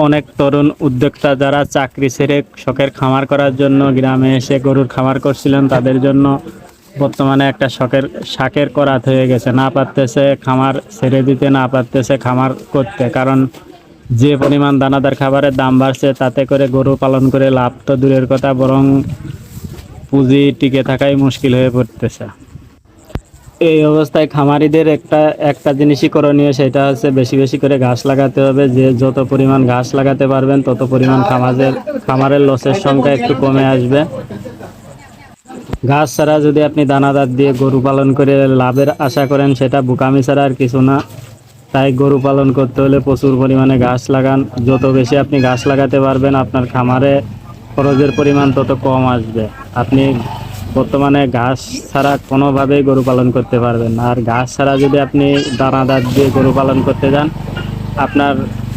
অনেক তরুণ উদ্যোক্তা যারা চাকরি ছেড়ে শখের খামার করার জন্য গ্রামে এসে গরুর খামার করছিলেন, তাদের জন্য বর্তমানে একটা শখের করাত হয়ে গেছে। না পারতেছে খামার ছেড়ে দিতে, না পারতেছে খামার করতে, কারণ যে পরিমাণ দানাদার খাবারের দাম বাড়ছে, তাতে করে গরু পালন করে লাভ তো দূরের কথা, বরং পুঁজি টিকে থাকাই মুশকিল হয়ে পড়তেছে। এই অবস্থায় খামারিদের একটা জিনিসই করণীয়, সেটা হচ্ছে বেশি বেশি করে ঘাস লাগাতে হবে। যে যত পরিমাণ ঘাস লাগাতে পারবেন, তত পরিমাণ খামারের লসের সংখ্যা একটু কমে আসবে। ঘাস ছাড়া যদি আপনি দানাদার দিয়ে গরু পালন করে লাভের আশা করেন, সেটা বোকামি ছাড়া আর কিছু না। তাই গরু পালন করতে হলে প্রচুর পরিমাণে ঘাস লাগান। যত বেশি আপনি ঘাস লাগাতে পারবেন, আপনার খামারে খরচের পরিমাণ তত কম আসবে। আপনি বর্তমানে ঘাস ছাড়া কোনোভাবেই গরু পালন করতে পারবেন না। আর ঘাস ছাড়া যদি আপনি দানাদার দিয়ে গরু পালন করতে যান, আপনার